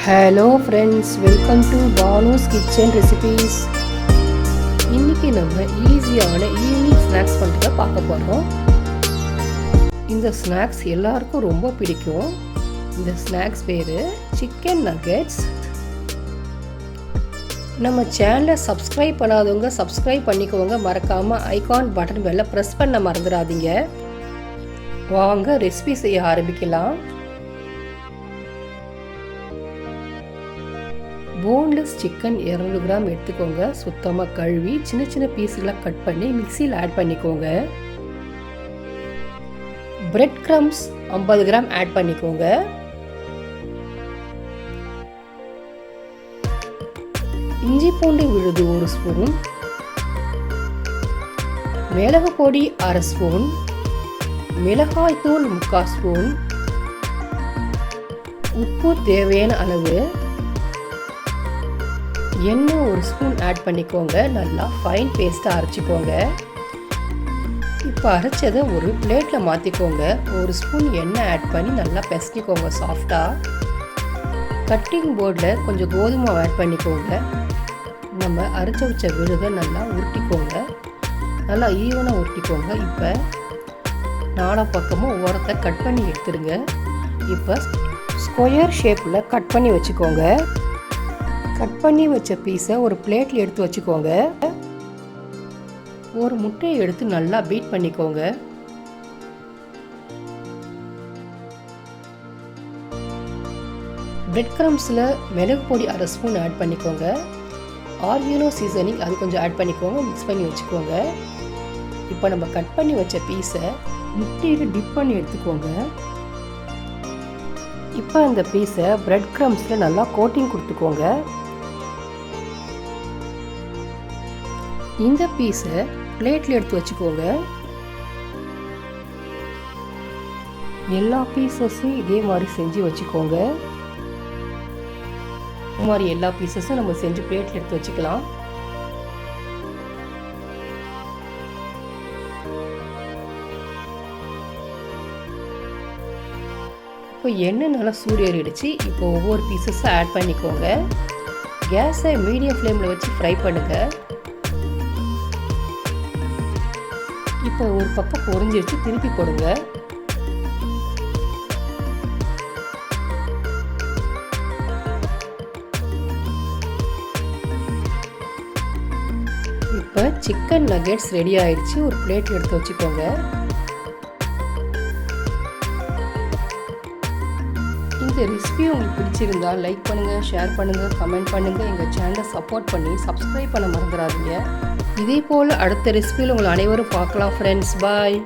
Hello friends, welcome to Banu's kitchen recipes. இன்றைக்கி நம்ம ஈஸியான ஈவினிங் ஸ்நாக்ஸ் பண்ணுறத பார்க்க போகிறோம். இந்த ஸ்நாக்ஸ் எல்லாருக்கும் ரொம்ப பிடிக்கும். இந்த ஸ்நாக்ஸ் பேர் சிக்கன் நகெட்ஸ். நம்ம சேனலை சப்ஸ்கிரைப் பண்ணாதவங்க சப்ஸ்கிரைப் பண்ணிக்கோங்க. மறக்காமல் ஐகான் பட்டன் பெல்லை ப்ரெஸ் பண்ண மறந்துடாதீங்க. வாங்க ரெசிபி செய்ய ஆரம்பிக்கலாம். போன்லெஸ் சிக்கன் 200 கிராம் எடுத்துக்கோங்க. சுத்தமாக கழுவி சின்ன சின்ன பீஸுகளாக கட் பண்ணி மிக்சியில் ஆட் பண்ணிக்கோங்க. பிரெட் க்ரம்ஸ் 50 கிராம் ஆட் பண்ணிக்கோங்க. இஞ்சி பூண்டு விழுது 1 ஸ்பூன், மிளகு பொடி 1/2 ஸ்பூன், மிளகாய் தூள் 3/4 ஸ்பூன், உப்பு தேவையான அளவு, எண்ணெய் 1 ஸ்பூன் ஆட் பண்ணிக்கோங்க. நல்லா ஃபைன் பேஸ்ட்டாக அரைச்சிக்கோங்க. இப்போ அரைச்சதை ஒரு பிளேட்டில் மாற்றிக்கோங்க. 1 ஸ்பூன் எண்ணெய் ஆட் பண்ணி நல்லா பிசைஞ்சிக்கோங்க சாஃப்டாக. கட்டிங் போர்டில் கொஞ்சம் கோதுமை ஆட் பண்ணிக்கோங்க. நம்ம அரைச்சி வச்ச விழுதை நல்லா உருட்டிக்கோங்க. நல்லா ஈவனாக உருட்டிக்கோங்க. இப்போ நாலா பக்கமும் ஓரத்தை கட் பண்ணி எடுத்துருங்க. இப்போ ஸ்கொயர் ஷேப்பில் கட் பண்ணி வச்சுக்கோங்க. கட் பண்ணி வச்ச பீஸை ஒரு பிளேட்டில் எடுத்து வச்சுக்கோங்க. ஒரு முட்டையை எடுத்து நல்லா பீட் பண்ணிக்கோங்க. பிரெட் க்ரம்ஸில் மிளகு பொடி 1/2 ஸ்பூன் ஆட் பண்ணிக்கோங்க. ஆரிகனோ சீசனிங் அது கொஞ்சம் ஆட் பண்ணிக்கோங்க. மிக்ஸ் பண்ணி வச்சுக்கோங்க. இப்போ நம்ம கட் பண்ணி வச்ச பீஸை முட்டையில் டிப் பண்ணி எடுத்துக்கோங்க. இப்போ அந்த பீஸை பிரெட் க்ரம்ஸில் நல்லா கோட்டிங் கொடுத்துக்கோங்க. இந்த பீஸை பிளேட்டில் எடுத்து வச்சுக்கோங்க. எல்லா பீசஸும் இதே மாதிரி செஞ்சு வச்சுக்கோங்க. இந்த மாதிரி எல்லா பீசஸும் நம்ம செஞ்சு பிளேட்டில் எடுத்து வச்சுக்கலாம். இப்போ எண்ணெய் நல்லா சூடேறிடுச்சு. இப்போ ஒவ்வொரு பீசஸும் ஆட் பண்ணிக்கோங்க. கேஸை மீடியம் ஃப்ளேமில் வச்சு ஃப்ரை பண்ணுங்கள். இப்போ ஒரு பக்கம் பொரிஞ்சிருச்சு, திருப்பி போடுங்க. இப்போ சிக்கன் நகெட்ஸ் ரெடி ஆயிடுச்சு. ஒரு பிளேட் எடுத்து வச்சுக்கோங்க. இந்த ரெசிபி உங்களுக்கு பிடிச்சிருந்தா லைக் பண்ணுங்கள், ஷேர் பண்ணுங்கள், கமெண்ட் பண்ணுங்கள். எங்கள் சேனலை சப்போர்ட் பண்ணி சப்ஸ்கிரைப் பண்ண மறந்துடாதீங்க. இதே போல் அடுத்த ரெசிபியில் உங்களை அனைவரும் பார்க்கலாம் ஃப்ரெண்ட்ஸ். பாய்.